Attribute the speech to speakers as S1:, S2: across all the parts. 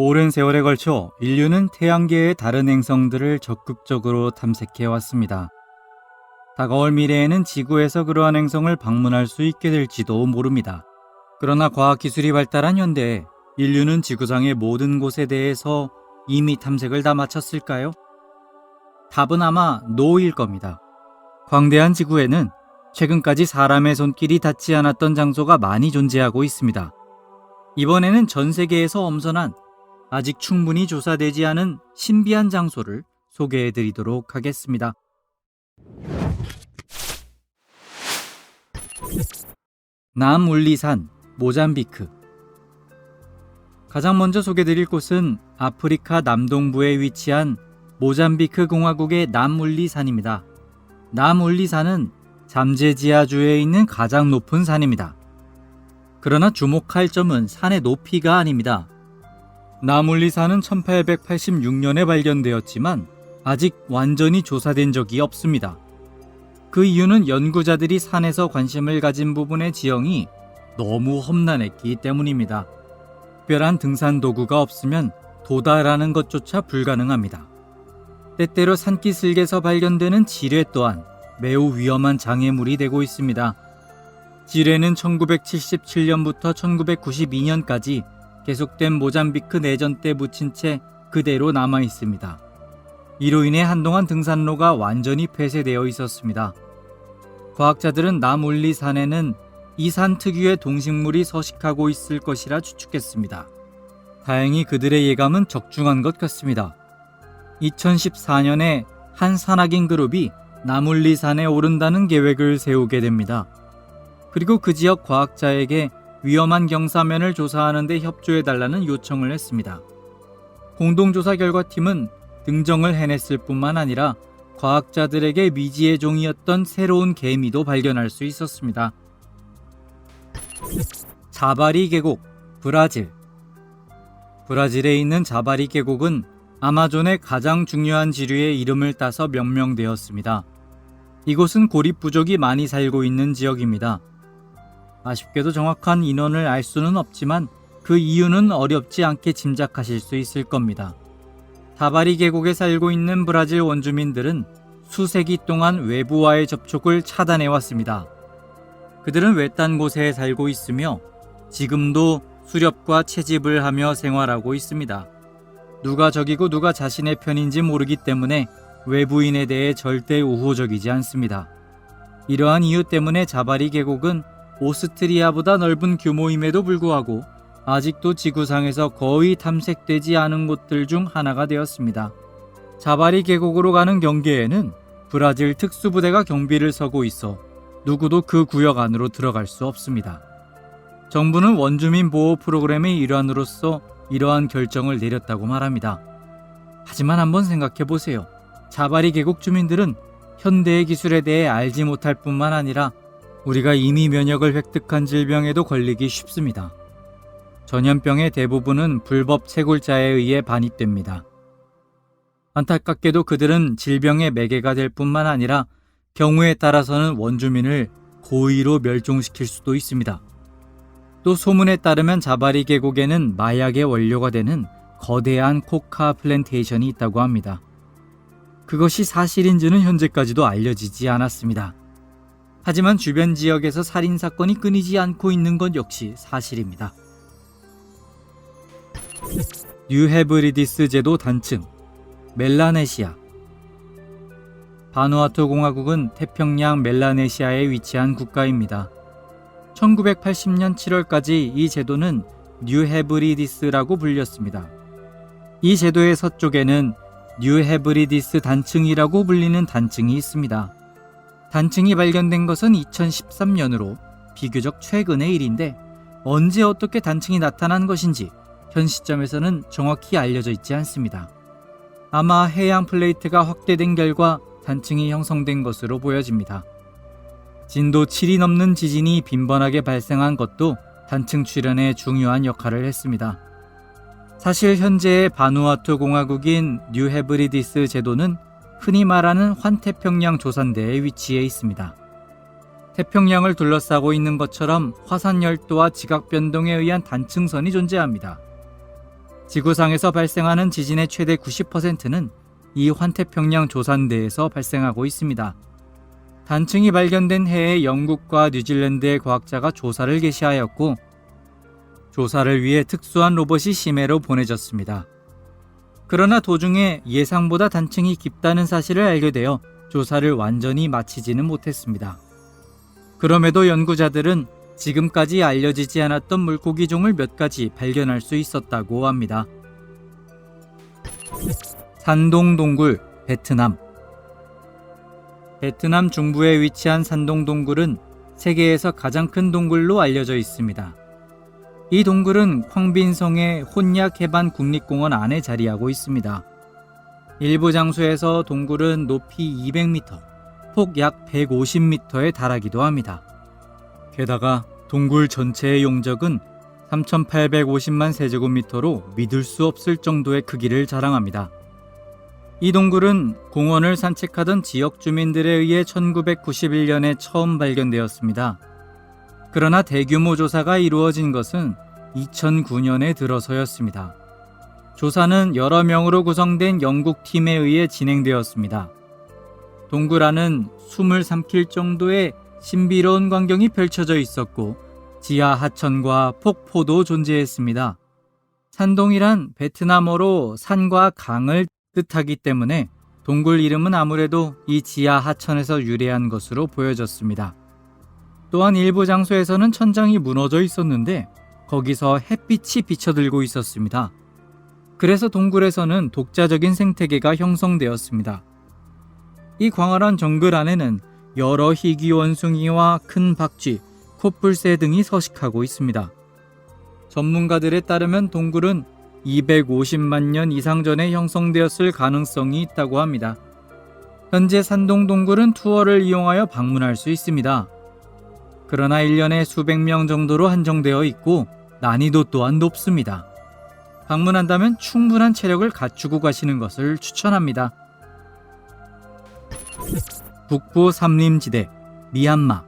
S1: 오랜 세월에 걸쳐 인류는 태양계의 다른 행성들을 적극적으로 탐색해 왔습니다. 다가올 미래에는 지구에서 그러한 행성을 방문할 수 있게 될지도 모릅니다. 그러나 과학기술이 발달한 현대에 인류는 지구상의 모든 곳에 대해서 이미 탐색을 다 마쳤을까요? 답은 아마 노일 겁니다. 광대한 지구에는 최근까지 사람의 손길이 닿지 않았던 장소가 많이 존재하고 있습니다. 이번에는 전 세계에서 엄선한 아직 충분히 조사되지 않은 신비한 장소를 소개해 드리도록 하겠습니다. 남울리산, 모잠비크. 가장 먼저 소개드릴 곳은 아프리카 남동부에 위치한 모잠비크 공화국의 남울리산입니다. 남울리산은 잠재지아주에 있는 가장 높은 산입니다. 그러나 주목할 점은 산의 높이가 아닙니다. 남울리산은 1886년에 발견되었지만 아직 완전히 조사된 적이 없습니다. 그 이유는 연구자들이 산에서 관심을 가진 부분의 지형이 너무 험난했기 때문입니다. 특별한 등산 도구가 없으면 도달하는 것조차 불가능합니다. 때때로 산기슭에서 발견되는 지뢰 또한 매우 위험한 장애물이 되고 있습니다. 지뢰는 1977년부터 1992년까지 계속된 모잠비크 내전 때 묻힌 채 그대로 남아 있습니다. 이로 인해 한동안 등산로가 완전히 폐쇄되어 있었습니다. 과학자들은 남울리산에는 이 산 특유의 동식물이 서식하고 있을 것이라 추측했습니다. 다행히 그들의 예감은 적중한 것 같습니다. 2014년에 한 산악인 그룹이 남울리산에 오른다는 계획을 세우게 됩니다. 그리고 그 지역 과학자에게 위험한 경사면을 조사하는 데 협조해달라는 요청을 했습니다. 공동조사 결과팀은 등정을 해냈을 뿐만 아니라 과학자들에게 미지의 종이었던 새로운 개미도 발견할 수 있었습니다. 자바리 계곡, 브라질. 브라질에 있는 자바리 계곡은 아마존의 가장 중요한 지류의 이름을 따서 명명되었습니다. 이곳은 고립부족이 많이 살고 있는 지역입니다. 아쉽게도 정확한 인원을 알 수는 없지만 그 이유는 어렵지 않게 짐작하실 수 있을 겁니다. 자바리 계곡에 살고 있는 브라질 원주민들은 수세기 동안 외부와의 접촉을 차단해왔습니다. 그들은 외딴 곳에 살고 있으며 지금도 수렵과 채집을 하며 생활하고 있습니다. 누가 적이고 누가 자신의 편인지 모르기 때문에 외부인에 대해 절대 우호적이지 않습니다. 이러한 이유 때문에 자바리 계곡은 오스트리아보다 넓은 규모임에도 불구하고 아직도 지구상에서 거의 탐색되지 않은 곳들 중 하나가 되었습니다. 자바리 계곡으로 가는 경계에는 브라질 특수부대가 경비를 서고 있어 누구도 그 구역 안으로 들어갈 수 없습니다. 정부는 원주민 보호 프로그램의 일환으로서 이러한 결정을 내렸다고 말합니다. 하지만 한번 생각해 보세요. 자바리 계곡 주민들은 현대의 기술에 대해 알지 못할 뿐만 아니라 우리가 이미 면역을 획득한 질병에도 걸리기 쉽습니다. 전염병의 대부분은 불법 채굴자에 의해 반입됩니다. 안타깝게도 그들은 질병의 매개가 될 뿐만 아니라 경우에 따라서는 원주민을 고의로 멸종시킬 수도 있습니다. 또 소문에 따르면 자바리 계곡에는 마약의 원료가 되는 거대한 코카 플랜테이션이 있다고 합니다. 그것이 사실인지는 현재까지도 알려지지 않았습니다. 하지만 주변 지역에서 살인사건이 끊이지 않고 있는 것 역시 사실입니다. 뉴헤브리디스 제도 단층, 멜라네시아. 바누아투 공화국은 태평양 멜라네시아에 위치한 국가입니다. 1980년 7월까지 이 제도는 뉴헤브리디스라고 불렸습니다. 이 제도의 서쪽에는 뉴헤브리디스 단층이라고 불리는 단층이 있습니다. 단층이 발견된 것은 2013년으로 비교적 최근의 일인데 언제 어떻게 단층이 나타난 것인지 현 시점에서는 정확히 알려져 있지 않습니다. 아마 해양 플레이트가 확대된 결과 단층이 형성된 것으로 보여집니다. 진도 7이 넘는 지진이 빈번하게 발생한 것도 단층 출현에 중요한 역할을 했습니다. 사실 현재의 바누아투 공화국인 뉴헤브리디스 제도는 흔히 말하는 환태평양 조산대에 위치해 있습니다. 태평양을 둘러싸고 있는 것처럼 화산 열도와 지각 변동에 의한 단층선이 존재합니다. 지구상에서 발생하는 지진의 최대 90%는 이 환태평양 조산대에서 발생하고 있습니다. 단층이 발견된 해에 영국과 뉴질랜드의 과학자가 조사를 개시하였고 조사를 위해 특수한 로봇이 심해로 보내졌습니다. 그러나 도중에 예상보다 단층이 깊다는 사실을 알게 되어 조사를 완전히 마치지는 못했습니다. 그럼에도 연구자들은 지금까지 알려지지 않았던 물고기종을 몇 가지 발견할 수 있었다고 합니다. 산동동굴, 베트남. 베트남 중부에 위치한 산동동굴은 세계에서 가장 큰 동굴로 알려져 있습니다. 이 동굴은 황빈성의 혼약 해반 국립공원 안에 자리하고 있습니다. 일부 장소에서 동굴은 높이 200m, 폭 약 150m에 달하기도 합니다. 게다가 동굴 전체의 용적은 3,850만 세제곱미터로 믿을 수 없을 정도의 크기를 자랑합니다. 이 동굴은 공원을 산책하던 지역 주민들에 의해 1991년에 처음 발견되었습니다. 그러나 대규모 조사가 이루어진 것은 2009년에 들어서였습니다. 조사는 여러 명으로 구성된 영국 팀에 의해 진행되었습니다. 동굴 안은 숨을 삼킬 정도의 신비로운 광경이 펼쳐져 있었고 지하 하천과 폭포도 존재했습니다. 산동이란 베트남어로 산과 강을 뜻하기 때문에 동굴 이름은 아무래도 이 지하 하천에서 유래한 것으로 보여졌습니다. 또한 일부 장소에서는 천장이 무너져 있었는데 거기서 햇빛이 비쳐들고 있었습니다. 그래서 동굴에서는 독자적인 생태계가 형성되었습니다. 이 광활한 정글 안에는 여러 희귀 원숭이와 큰 박쥐, 코뿔새 등이 서식하고 있습니다. 전문가들에 따르면 동굴은 250만 년 이상 전에 형성되었을 가능성이 있다고 합니다. 현재 산동동굴은 투어를 이용하여 방문할 수 있습니다. 그러나 1년에 수백 명 정도로 한정되어 있고 난이도 또한 높습니다. 방문한다면 충분한 체력을 갖추고 가시는 것을 추천합니다. 북부 삼림지대, 미얀마.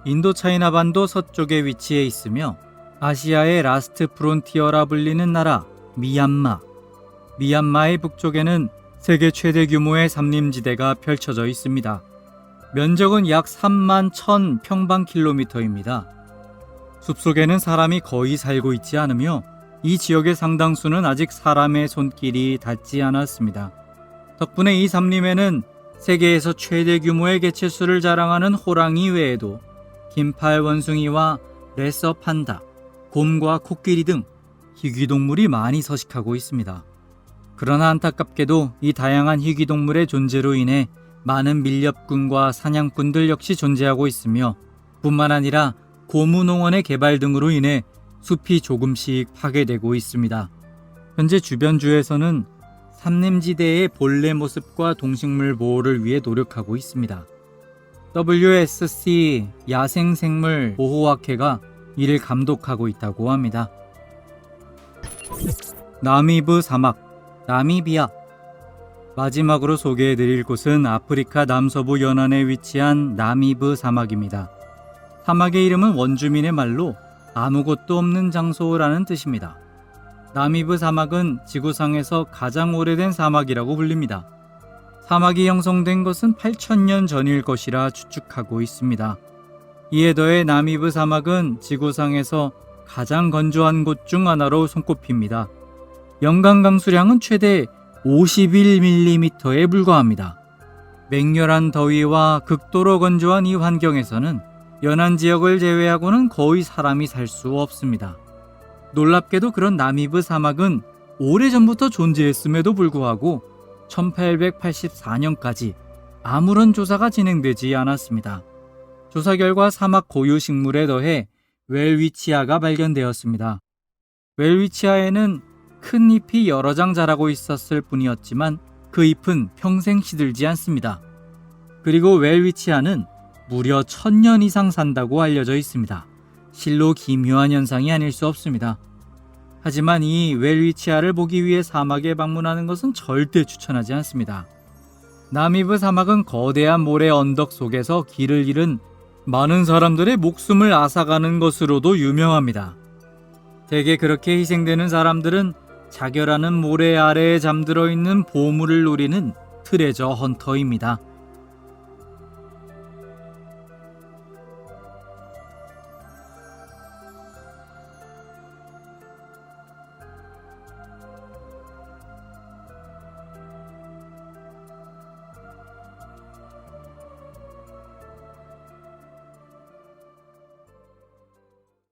S1: 인도차이나 반도 서쪽에 위치해 있으며 아시아의 라스트 프론티어라 불리는 나라 미얀마. 미얀마의 북쪽에는 세계 최대 규모의 삼림지대가 펼쳐져 있습니다. 면적은 약 3만 1,000 평방킬로미터입니다. 숲속에는 사람이 거의 살고 있지 않으며 이 지역의 상당수는 아직 사람의 손길이 닿지 않았습니다. 덕분에 이 삼림에는 세계에서 최대 규모의 개체수를 자랑하는 호랑이 외에도 긴팔 원숭이와 레서 판다, 곰과 코끼리 등 희귀동물이 많이 서식하고 있습니다. 그러나 안타깝게도 이 다양한 희귀동물의 존재로 인해 많은 밀렵꾼과 사냥꾼들 역시 존재하고 있으며 뿐만 아니라 고무농원의 개발 등으로 인해 숲이 조금씩 파괴되고 있습니다. 현재 주변주에서는 삼림지대의 본래 모습과 동식물 보호를 위해 노력하고 있습니다. WSC 야생생물 보호학회가 이를 감독하고 있다고 합니다. 나미브 사막, 나미비아. 마지막으로 소개해드릴 곳은 아프리카 남서부 연안에 위치한 나미브 사막입니다. 사막의 이름은 원주민의 말로 아무것도 없는 장소라는 뜻입니다. 나미브 사막은 지구상에서 가장 오래된 사막이라고 불립니다. 사막이 형성된 것은 8,000년 전일 것이라 추측하고 있습니다. 이에 더해 나미브 사막은 지구상에서 가장 건조한 곳 중 하나로 손꼽힙니다. 연간 강수량은 최대 51mm에 불과합니다. 맹렬한 더위와 극도로 건조한 이 환경에서는 연안 지역을 제외하고는 거의 사람이 살 수 없습니다. 놀랍게도 그런 나미브 사막은 오래전부터 존재했음에도 불구하고 1884년까지 아무런 조사가 진행되지 않았습니다. 조사 결과 사막 고유 식물에 더해 웰위치아가 발견되었습니다. 웰위치아에는 큰 잎이 여러 장 자라고 있었을 뿐이었지만 그 잎은 평생 시들지 않습니다. 그리고 웰위치아는 무려 1,000년 이상 산다고 알려져 있습니다. 실로 기묘한 현상이 아닐 수 없습니다. 하지만 이 웰위치아를 보기 위해 사막에 방문하는 것은 절대 추천하지 않습니다. 나미브 사막은 거대한 모래 언덕 속에서 길을 잃은 많은 사람들의 목숨을 앗아가는 것으로도 유명합니다. 대개 그렇게 희생되는 사람들은 자결하는 모래 아래에 잠들어 있는 보물을 노리는 트레저 헌터입니다.